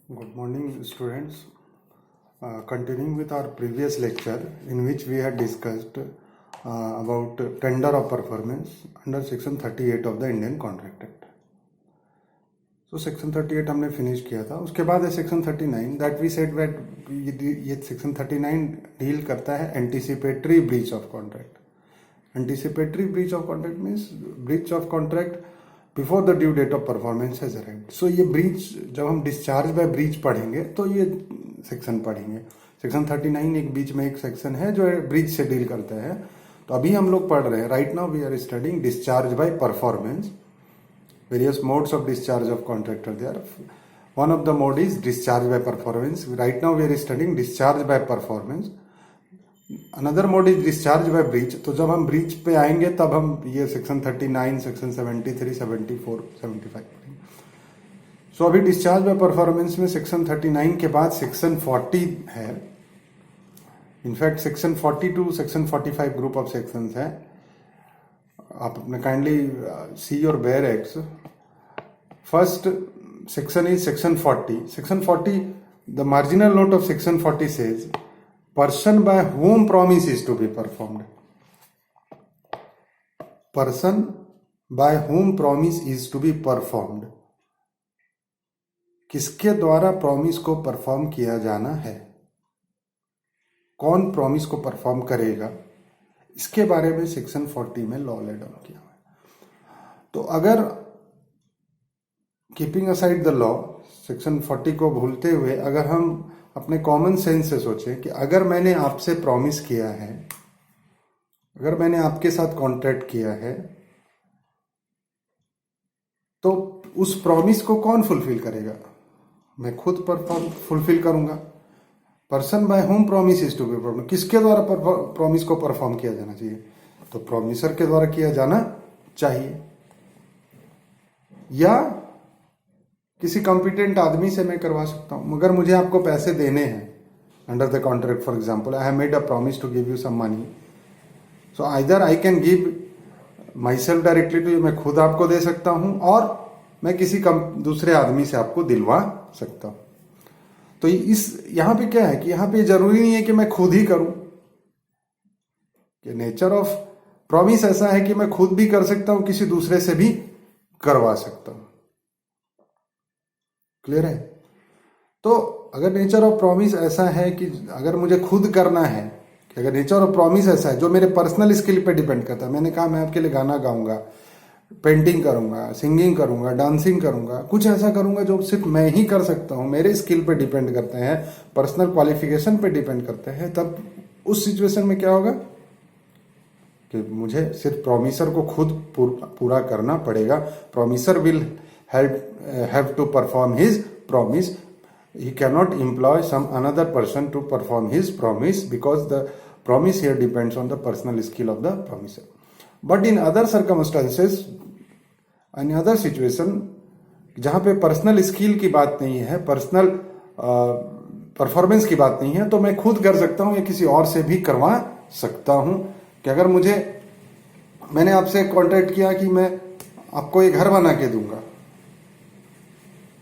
Good morning, students. Continuing with our previous lecture, in which we had discussed about tender of performance under section 38 of the Indian Contract Act. So section 38 हमने finish किया था. उसके बाद है section 39 that we said that ये section 39 deal करता है anticipatory breach of contract. Anticipatory breach of contract means breach of contract before the due date of performance has arrived. So ये ब्रीच जब हम डिस्चार्ज बाय ब्रीच पढ़ेंगे तो ये section पढ़ेंगे. सेक्शन 39 एक बीच में एक सेक्शन है जो ब्रीच से डील करता है. तो अभी हम लोग पढ़ रहे हैं. Right now we are studying discharge by performance. Various modes of discharge of contractor there. One of the mode is discharge by performance. Right now we are studying discharge by performance. Another mode is discharge by breach. तो जब हम breach पे आएंगे तब हम ये section 39, section 73, 74, 75 पढ़ेंगे. So अभी डिस्चार्ज बाय परफॉर्मेंस में सेक्शन 39 के बाद सेक्शन 40 है. In fact section 40 to section 45 group of sections है. आप अपने kindly see your bare acts. First section is section 40. Section 40, the marginal note of section 40 says person by whom promise is to be performed. Person by whom promise is to be performed. किसके द्वारा promise को perform किया जाना है, कौन promise को perform करेगा, इसके बारे में सेक्शन 40 में लॉ लेड डाउन किया हुआ है. तो अगर keeping aside the law, section 40 को भूलते हुए अगर हम अपने कॉमन सेंस से सोचें कि अगर मैंने आपसे प्रॉमिस किया है, अगर मैंने आपके साथ कॉन्ट्रैक्ट किया है, तो उस प्रॉमिस को कौन फुलफिल करेगा? मैं खुद फुलफिल करूंगा. Person by whom promise is to be perform. किसके द्वारा प्रॉमिस को परफॉर्म किया जाना चाहिए? तो प्रॉमिसर के द्वारा किया जाना चाहिए, या किसी कॉम्पिटेंट आदमी से मैं करवा सकता हूं. मगर मुझे आपको पैसे देने हैं under the contract. For example, I have made a promise to give you some money. So either I can give myself directly to you, मैं खुद आपको दे सकता हूं, और मैं किसी दूसरे आदमी से आपको दिलवा सकता हूं. तो यहां पे क्या है कि यहां पे जरूरी नहीं है कि मैं खुद ही करूं. कि नेचर ऑफ प्रॉमिस ऐसा है कि मैं खुद भी कर सकता हूं, किसी दूसरे से भी करवा सकता हूं. क्लियर है? तो अगर नेचर ऑफ प्रॉमिस ऐसा है कि अगर मुझे खुद करना है, कि अगर नेचर ऑफ प्रॉमिस ऐसा है जो मेरे पर्सनल स्किल पे डिपेंड करता है, मैंने कहा मैं आपके लिए गाना गाऊंगा, पेंटिंग करूंगा, सिंगिंग करूंगा, डांसिंग करूंगा, कुछ ऐसा करूंगा जो सिर्फ मैं ही कर सकता हूं, मेरे स्किल पे डिपेंड करते हैं, पर्सनल क्वालिफिकेशन पे डिपेंड करते हैं, तब उस सिचुएशन में क्या होगा कि मुझे सिर्फ प्रॉमिसर को खुद पूरा करना पड़ेगा. Promiser will have to perform his promise. He cannot employ some another person to perform his promise, because the promise here depends on the personal skill of the promiser. But in other circumstances, in other situation, जहां पे personal skill की बात नहीं है, personal performance की बात नहीं है, तो मैं खुद कर सकता हूं या किसी और से भी करवा सकता हूं. कि अगर मैंने आपसे कॉन्ट्रैक्ट किया कि मैं आपको एक घर बना के दूंगा,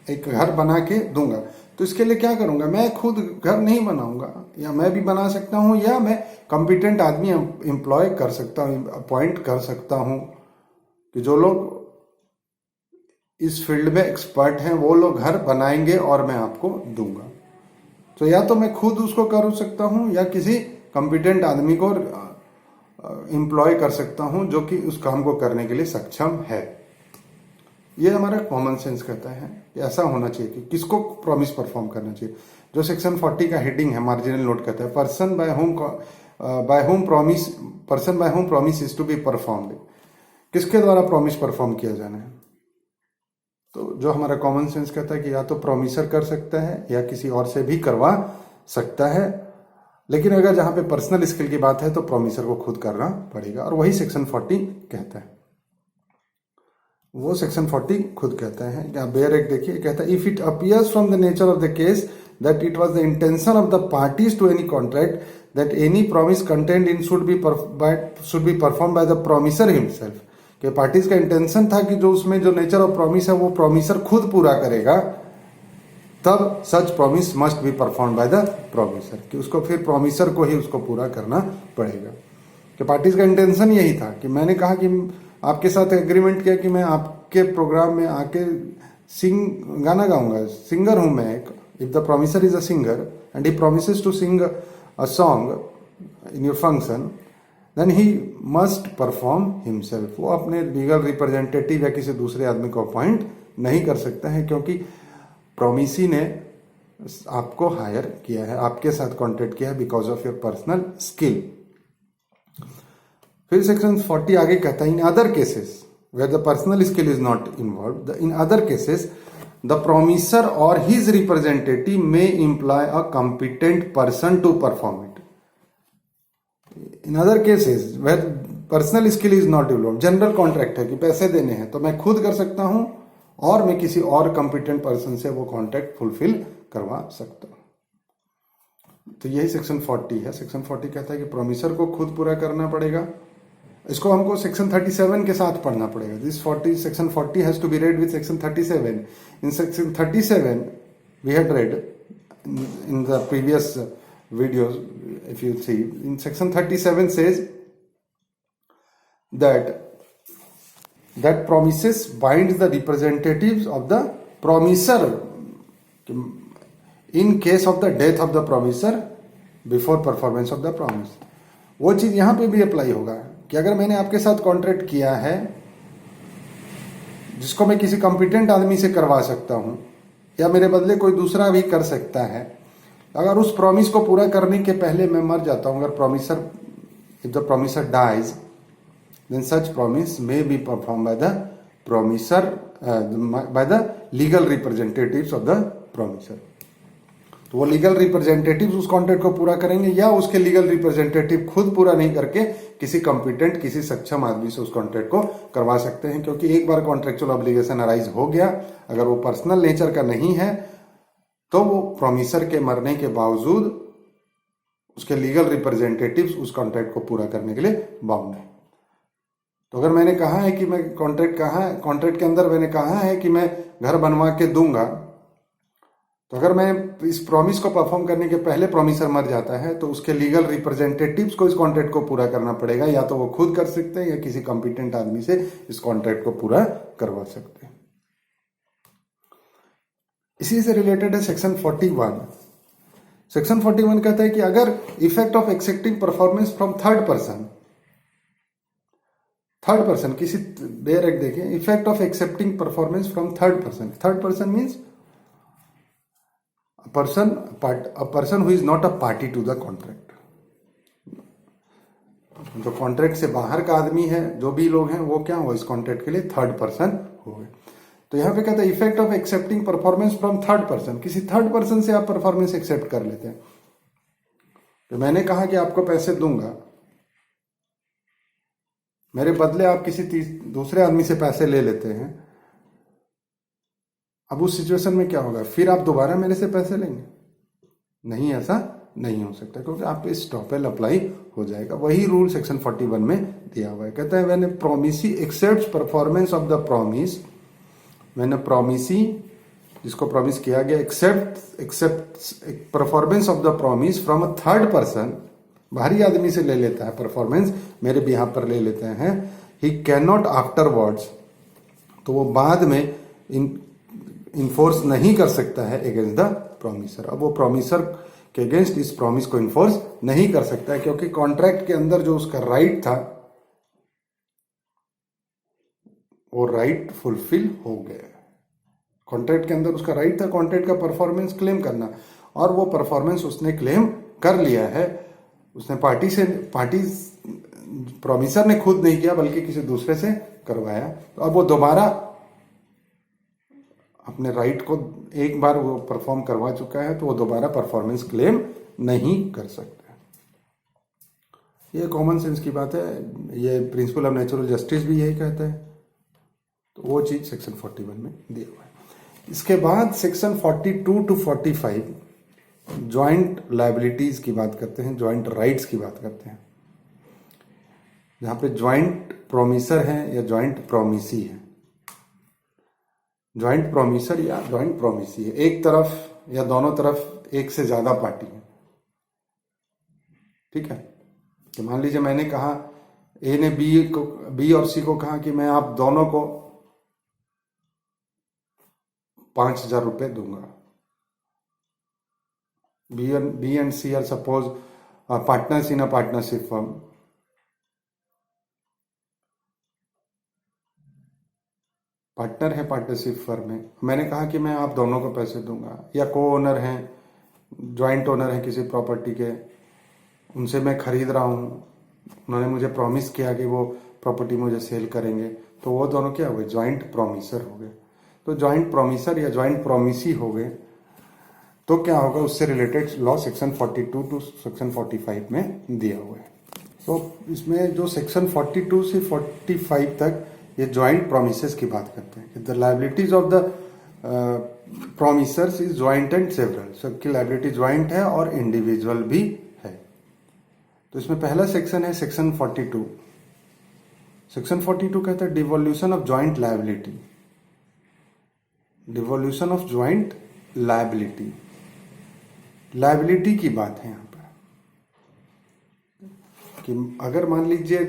एक घर बना के दूंगा, तो इसके लिए क्या करूंगा? मैं खुद घर नहीं बनाऊंगा, या मैं भी बना सकता हूं, या मैं कॉम्पिटेंट आदमी एम्प्लॉय कर सकता हूं, अपॉइंट कर सकता हूं, कि जो लोग इस फील्ड में एक्सपर्ट हैं वो लोग घर बनाएंगे और मैं आपको दूंगा. तो या तो मैं खुद उसको कर सकता हूं, या किसी कॉम्पिटेंट आदमी को एम्प्लॉय कर सकता हूं जो कि उस काम को करने के लिए सक्षम है. ये हमारा कॉमन सेंस कहता है कि ऐसा होना चाहिए कि किसको प्रॉमिस परफॉर्म करना चाहिए. जो सेक्शन 40 का हेडिंग है मार्जिनल नोट कहता है person by whom promise is to be performed. किसके द्वारा प्रॉमिस परफॉर्म किया जाना है? तो जो हमारा कॉमन सेंस कहता है कि या तो प्रॉमिसर कर सकता है या किसी और से भी करवा सकता है. लेकिन अगर जहां पे पर्सनल स्किल की बात है तो प्रॉमिसर को खुद करना पड़ेगा, और वही सेक्शन 40 कहता है. वो सेक्शन 40 खुद कहता है. क्या बेयर एक्ट देखिए, कहता है if it appears from the nature of the case that it was the intention of the parties to any contract that any promise contained in should be perform by the promisor himself. कि parties का intention था कि जो उसमें जो nature of promise है वो promiser खुद पूरा करेगा, तब such promise must be perform by the promisor, कि उसको फिर प्रोमिसर को ही उसको पूरा करना पड़ेगा। कि पार्टीज का इंटेंशन यही था कि मैंने कहा कि आपके साथ एग्रीमेंट किया कि मैं आपके प्रोग्राम में आके गाना गाऊंगा, सिंगर हूं मैं एक। If the promisor is a singer and he promises to sing a song in your function, then he must perform himself. वो अपने लीगल रिप्रेजेंटेटिव या किसी दूसरे आदमी को अपॉइंट नहीं कर सकता है, क्योंकि प्रोमिसी ने आपको हायर किया है, आपके साथ कॉन्ट्रैक्ट किया है because of your personal skill. फिर सेक्शन 40 आगे कहता है, in other cases where the personal skill is not involve, in other cases the promisor और his representative may employ a competent person to perform it. In other cases where personal skill is not involve, general contract है कि पैसे देने हैं तो मैं खुद कर सकता हूं और मैं किसी और कॉम्पिटेंट पर्सन से वो कॉन्ट्रैक्ट फुलफिल करवा सकता हूं। तो यही सेक्शन 40 है। सेक्शन 40 कहता है कि प्रोमिसर को खुद पूरा करना पड़ेगा। इसको हमको सेक्शन 37 के साथ पढ़ना पड़ेगा। This 40 section 40 has to be read with section 37। In section 37 we had read in the previous videos, if you see, in section 37 says that promises binds the representatives of the promiser in case of the death of the promiser before performance of the promise। वो चीज यहां पे भी apply होगा कि अगर मैंने आपके साथ कॉन्ट्रैक्ट किया है जिसको मैं किसी कॉम्पिटेंट आदमी से करवा सकता हूं या मेरे बदले कोई दूसरा भी कर सकता है, अगर उस प्रॉमिस को पूरा करने के पहले मैं मर जाता हूं, अगर promisor, if the promisor dies, then such promise may be perform by the promisor, by the legal representatives of the promisor. तो वो लीगल रिप्रेजेंटेटिव्स उस कॉन्ट्रैक्ट को पूरा करेंगे या उसके लीगल रिप्रेजेंटेटिव खुद पूरा नहीं करके किसी कॉम्पिटेंट, किसी सक्षम आदमी से उस कॉन्ट्रैक्ट को करवा सकते हैं। क्योंकि एक बार कॉन्ट्रेक्चुअल ऑब्लिगेशन अराइज हो गया, अगर वो पर्सनल नेचर का नहीं है तो वो प्रोमिसर के मरने के बावजूद उसके लीगल रिप्रेजेंटेटिव्स उस कॉन्ट्रैक्ट को पूरा करने के लिए बाउंड है। तो अगर मैंने कहा है कि मैं कॉन्ट्रैक्ट के अंदर मैंने कहा है कि मैं घर बनवा के दूंगा, तो अगर मैं इस प्रॉमिस को परफॉर्म करने के पहले प्रोमिसर मर जाता है तो उसके लीगल रिप्रेजेंटेटिव्स को इस कॉन्ट्रैक्ट को पूरा करना पड़ेगा, या तो वो खुद कर सकते हैं या किसी कॉम्पिटेंट आदमी से इस कॉन्ट्रैक्ट को पूरा करवा सकते हैं। इसी से रिलेटेड है सेक्शन 41। सेक्शन 41 कहता है कि अगर effect of accepting performance from third person किसी, डायरेक्ट देखें, effect of accepting performance from third person means a person who is not a party to the contract। जो कॉन्ट्रैक्ट से बाहर का आदमी है, जो भी लोग हैं वो क्या हो, इस कॉन्ट्रैक्ट के लिए थर्ड पर्सन हो गए। तो यहां पे कहता है effect of accepting performance from third person, किसी थर्ड पर्सन से आप परफॉर्मेंस एक्सेप्ट कर लेते हैं। तो मैंने कहा कि आपको पैसे दूंगा, मेरे बदले आप किसी दूसरे आदमी से पैसे ले लेते हैं। अब उस सिचुएशन में क्या होगा, फिर आप दोबारा मेरे से पैसे लेंगे? नहीं, ऐसा नहीं हो सकता, क्योंकि आप पे स्टॉपेल अप्लाई हो जाएगा। वही रूल सेक्शन 41 में दिया हुआ है। कहता है when promisee accepts performance of the promise, मैंने प्रोमिसी जिसको प्रॉमिस किया गया accept performance of the promise from a third person, बाहरी आदमी से ले लेता है परफॉर्मेंस, मेरे बिहाफ पर ले लेते हैं, ही कैन नॉट आफ्टरवर्ड्स, तो वो बाद में इन्फोर्स नहीं कर सकता है अगेंस्ट द प्रोमिसर। अब वो प्रोमिसर के अगेंस्ट इस प्रॉमिस को इन्फोर्स नहीं कर सकता है, क्योंकि कॉन्ट्रैक्ट के अंदर जो उसका राइट था वो राइट फुलफिल हो गया। कॉन्ट्रैक्ट के अंदर उसका राइट था कॉन्ट्रैक्ट का परफॉर्मेंस क्लेम करना, और वो परफॉर्मेंस उसने क्लेम कर लिया है। उसने पार्टी प्रोमिसर ने खुद नहीं किया बल्कि किसी दूसरे से करवाया। तो अब वो दोबारा अपने राइट को एक बार वो परफॉर्म करवा चुका है, तो वो दोबारा परफॉर्मेंस क्लेम नहीं कर सकता। ये कॉमन सेंस की बात है, ये प्रिंसिपल ऑफ नेचुरल जस्टिस भी यही कहता है। तो वो चीज सेक्शन 41 में दिया हुआ है। इसके बाद सेक्शन 42 टू 45 ज्वाइंट लायबिलिटीज की बात करते हैं, ज्वाइंट राइट्स की बात करते हैं, जहां पे ज्वाइंट प्रोमिसर है या ज्वाइंट प्रोमिसी है। ज्वाइंट प्रोमिसर या ज्वाइंट प्रोमिसी है, एक तरफ या दोनों तरफ एक से ज्यादा पार्टी है। ठीक है, कि मान लीजिए मैंने कहा, ए ने बी और सी को कहा कि मैं आप दोनों को 5,000 रुपये दूंगा। B and C are suppose partners in a partnership firm. Partner है पार्टनरशिप फर्म में, मैंने कहा कि मैं आप दोनों को पैसे दूंगा। या को ओनर हैं, ज्वाइंट ओनर हैं किसी प्रॉपर्टी के, उनसे मैं खरीद रहा हूँ, उन्होंने मुझे प्रॉमिस किया कि वो प्रॉपर्टी मुझे सेल करेंगे, तो वो दोनों क्या हो गए, ज्वाइंट प्रॉमिसर हो गए। तो ज्वाइंट प्रॉमिसर या ज्वाइंट प्रॉमिसी हो गए, तो क्या होगा, उससे related law section 42 to section 45 में दिया हुआ है। तो इसमें जो सेक्शन 42 से 45 तक ये ज्वाइंट प्रोमिसेस की बात करते हैं। The liabilities of the promisors is joint and several, सबकी लाइबिलिटी ज्वाइंट है और इंडिविजुअल भी है। तो इसमें पहला सेक्शन है सेक्शन 42। सेक्शन 42 कहता है devolution of joint liability. Devolution of joint liability, liability की बात है यहां पर कि अगर मान लीजिए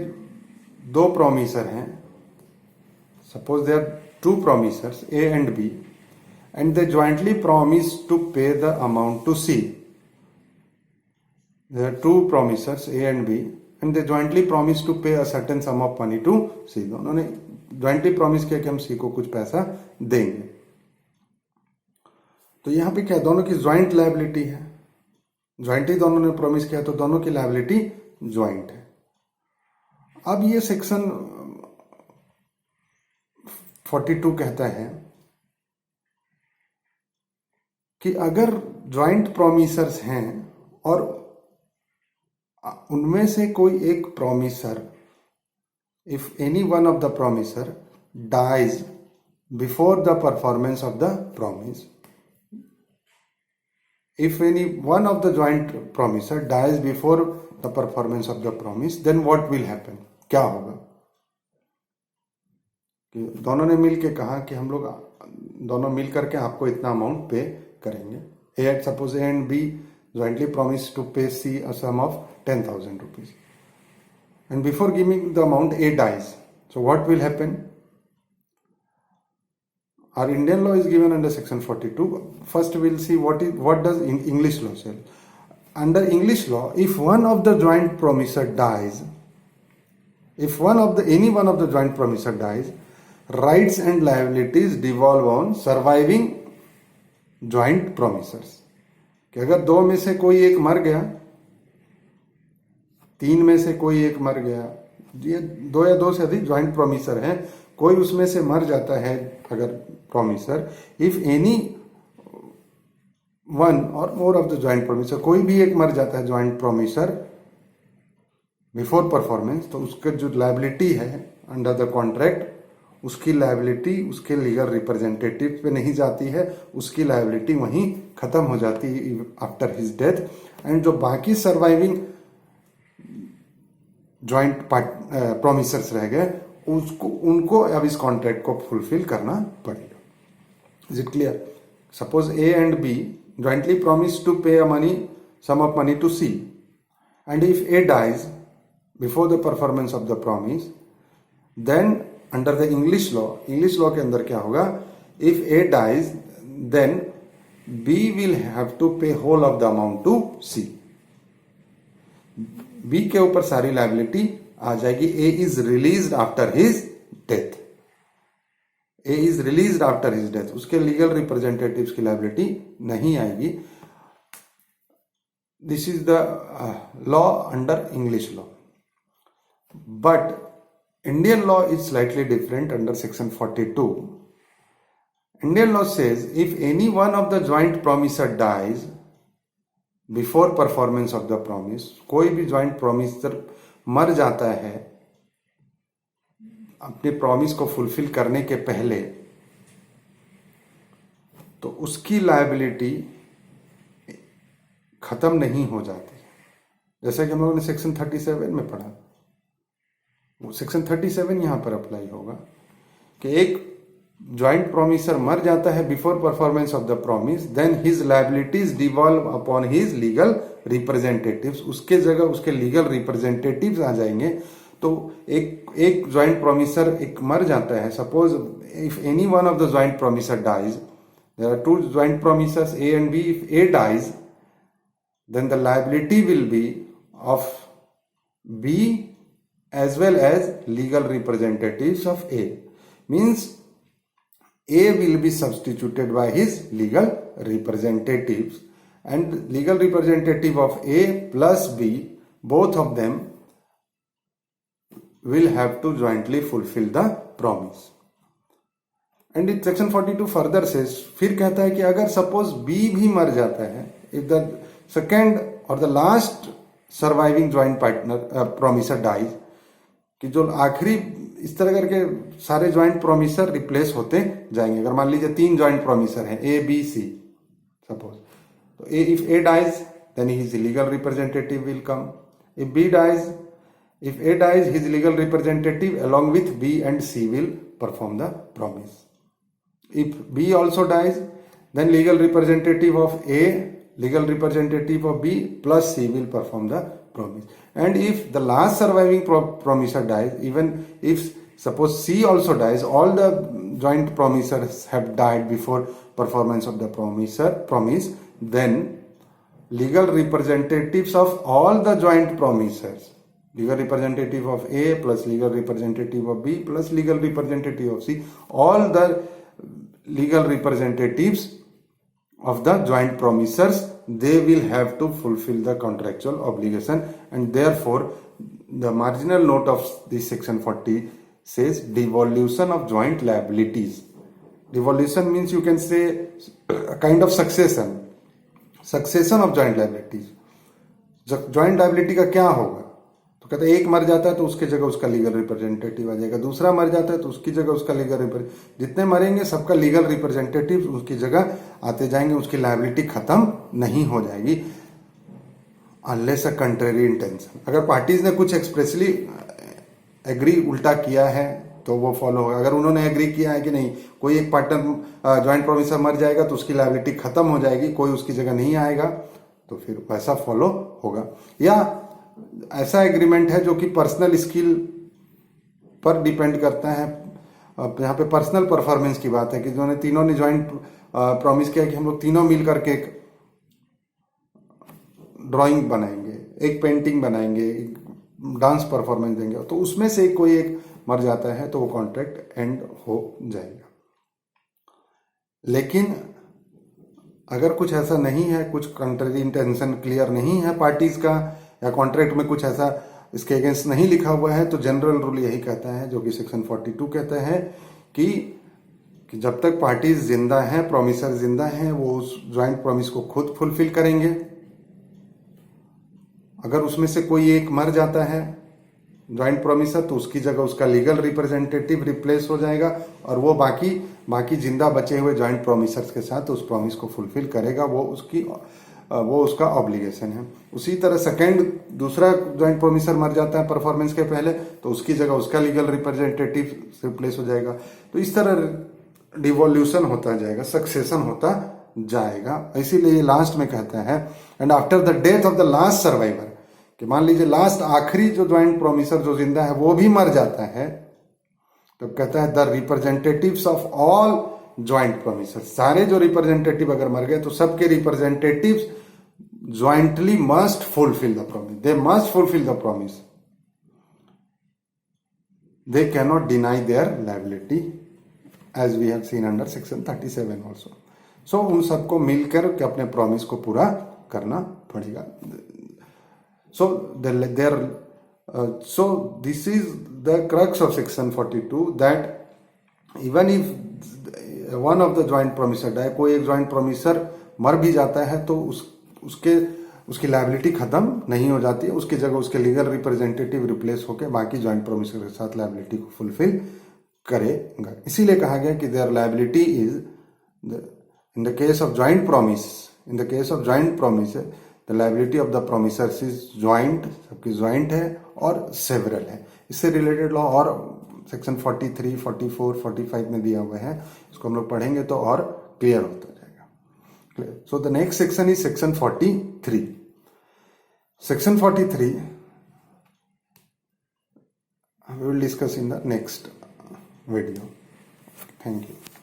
दो प्रोमिसर हैं, suppose there are two promisers A and B and they jointly promise to pay the amount to C. There are two promisers A and B and they jointly promise to pay a certain sum of money to C. उन्होंने jointly promise किया कि हम C को कुछ पैसा देंगे। तो यहां पे क्या, दोनों की ज्वाइंट लायबिलिटी है, ज्वाइंटली दोनों ने प्रॉमिस किया, तो दोनों की लायबिलिटी ज्वाइंट है। अब ये सेक्शन 42 कहता है कि अगर ज्वाइंट प्रोमिसर्स हैं और उनमें से कोई एक promisor, if any one of the promisor dies before the performance of the promise, if any one of the joint promisor dies before the performance of the promise, then what will happen, क्या होगा। दोनों ने मिल के कहा कि हम लोग दोनों मिल करके आपको इतना अमाउंट पे करेंगे। A suppose A and B jointly promise to pay C a sum of 10,000 rupees and before giving the amount A dies, so what will happen. Our Indian law is given under section 42. First we'll see what does English law say. Under English law, if one of the joint promiser dies, if any one of the joint promiser dies, rights and liabilities devolve on surviving joint promisers. कि अगर दो में से कोई एक मर गया, तीन में से कोई एक मर गया, ये दो या दो से अधिक ज्वाइंट प्रोमिसर हैं, कोई उसमें से मर जाता है अगर प्रोमिसर, इफ एनी वन और more of the joint promisor, कोई भी एक मर जाता है ज्वाइंट प्रोमिसर बिफोर परफॉर्मेंस, तो उसका जो लायबिलिटी है अंडर द कॉन्ट्रैक्ट, उसकी लायबिलिटी उसके लीगल रिप्रेजेंटेटिव पे नहीं जाती है, उसकी लायबिलिटी वहीं खत्म हो जाती है आफ्टर हिज डेथ। एंड जो बाकी सर्वाइविंग ज्वाइंट प्रोमिसर्स रह गए, उनको अब इस कॉन्ट्रैक्ट को फुलफिल करना पड़ेगा। Is it clear? Suppose A and B jointly promise to pay a money sum of money to C, and if A dies before the performance of the promise, then under the English law के अंदर क्या होगा, if A dies then B will have to pay whole of the amount to C. B के ऊपर सारी liability आ जाएगी। A is released after his death, A is released after his death, उसके लीगल रिप्रेजेंटेटिव्स की liability नहीं आएगी। This is the law under English law, but Indian law is slightly different under section 42. Indian law says if any one of the joint promisor dies before performance of the promise, कोई भी joint promisor मर जाता है अपने promise को fulfil करने के पहले, तो उसकी लायबिलिटी खत्म नहीं हो जाती। जैसा कि हम लोगों ने सेक्शन 37 में पढ़ा, वो सेक्शन 37 यहां पर अप्लाई होगा कि एक ज्वाइंट प्रोमिसर मर जाता है before performance of the promise, then his liabilities devolve upon his legal representatives, उसके जगह उसके लीगल रिप्रेजेंटेटिव्स आ जाएंगे। तो एक ज्वाइंट प्रोमिसर एक मर जाता है, suppose if any one of the joint promisor dies, there are two joint promisors A and B, if A dies then the liability will be of B as well as legal representatives of A. Means A will be substituted by his legal representatives, and legal representative of A plus B, both of them will have to jointly fulfill the promise. And in section 42 further says, फिर कहता है कि अगर suppose B भी मर जाता है, if the second or the last surviving joint partner promiser dies, कि जो आखिरी इस तरह करके सारे ज्वाइंट प्रोमिसर रिप्लेस होते जाएंगे। अगर मान लीजिए 3 ज्वाइंट प्रोमिसर हैं ए बी सी सपोज, तो if A dies then his legal representative will come, if B dies, if A dies his legal representative along with B and C will perform the promise. If B also dies, then legal representative of A, legal representative of B plus C will perform the promise. And if the last surviving promiser dies, even if suppose C also dies, all the joint promisers have died before performance of the promise, then legal representatives of all the joint promisers, legal representative of A plus legal representative of B plus legal representative of C, all the legal representatives of the joint promisers, they will have to fulfill the contractual obligation, and therefore the marginal note of this section 40 says devolution of joint liabilities. Devolution means you can say a kind of succession of joint liabilities. joint liability का क्या होगा, तो कहते हैं एक मर जाता है तो उसके जगह उसका लीगल रिप्रेजेंटेटिव आ जाएगा, दूसरा मर जाता है तो उसकी जगह उसका लीगल रिप्रेजेंटेटिव, जितने मरेंगे सबका लीगल रिप्रेजेंटेटिव उसकी जगह आते जाएंगे, उसकी लायबिलिटी खत्म नहीं हो जाएगी अनलेस अ कंट्रेरी इंटेंशन। अगर पार्टीज ने कुछ एक्सप्रेसली एग्री उल्टा किया है तो वो फॉलो होगा। अगर उन्होंने एग्री किया है कि नहीं कोई एक पार्टनर ज्वाइंट प्रोमिसर मर जाएगा तो उसकी लायबिलिटी खत्म हो जाएगी, कोई उसकी जगह नहीं आएगा, तो फिर वैसा फॉलो होगा। या ऐसा एग्रीमेंट है जो कि पर्सनल स्किल पर डिपेंड करता है, यहाँ पे पर्सनल परफॉर्मेंस की बात है कि जो तीनों ने ज्वाइंट प्रॉमिस किया कि हम लोग तीनों मिल करके एक ड्राइंग बनाएंगे, एक पेंटिंग बनाएंगे, एक डांस परफॉर्मेंस देंगे, तो उसमें से कोई एक मर जाता है तो वो कॉन्ट्रैक्ट एंड हो जाएगा। लेकिन अगर कुछ ऐसा नहीं है, कुछ कंट्री इंटेंशन क्लियर नहीं है पार्टीज का, या कॉन्ट्रैक्ट में कुछ ऐसा इसके अगेंस्ट नहीं लिखा हुआ है, तो जनरल रूल यही कहता है जो कि सेक्शन 42 कहता है कि जब तक पार्टीज जिंदा हैं, प्रोमिसर जिंदा हैं, वो उस ज्वाइंट प्रॉमिस को खुद फुलफिल करेंगे। अगर उसमें से कोई एक मर जाता है ज्वाइंट प्रोमिसर तो उसकी जगह उसका लीगल रिप्रेजेंटेटिव रिप्लेस हो जाएगा और वो बाकी जिंदा बचे हुए ज्वाइंट प्रोमिसर्स के साथ उस प्रॉमिस को फुलफिल करेगा, वो उसका ऑब्लिगेशन है। उसी तरह दूसरा ज्वाइंट प्रोमिसर मर जाता है परफॉर्मेंस के पहले तो उसकी जगह उसका लीगल रिप्रेजेंटेटिव रिप्लेस हो जाएगा। तो इस तरह डिवोल्यूशन होता जाएगा, सक्सेशन होता जाएगा। इसीलिए लास्ट में कहता है and after the death of the last survivor, कि मान लीजिए लास्ट आखिरी जो ज्वाइंट प्रोमिसर जो जिंदा है वो भी मर जाता है, तो कहता है the representatives of all joint promisor, सारे जो रिप्रेजेंटेटिव अगर मर गए तो सबके representatives jointly must fulfil the promise, they must fulfil the promise, they can not deny their liability as we have seen under section 37 also. So उन सबको मिलकर के अपने प्रॉमिस को पूरा करना पड़ेगा। So this is the crux of section 42, that even if one of the joint promiser die, कोई एक joint promiser मर भी जाता है तो उसकी लायबिलिटी खत्म नहीं हो जाती है, उसकी जगह उसके लीगल रिप्रेजेंटेटिव रिप्लेस होकर बाकी ज्वाइंट प्रोमिसर के साथ लायबिलिटी को फुलफिल करेगा। इसीलिए कहा गया कि their liability is in the case of joint promise, in the case of joint promise the liability of the promisors is joint, सबकी ज्वाइंट है और सेवरल है। इससे रिलेटेड लॉ और सेक्शन 43, 44, 45 में दिया हुआ है, इसको हम लोग पढ़ेंगे तो और क्लियर होता जाएगा। Clear. So the next section is section 43. Section 43 we will discuss in the next video. Thank you.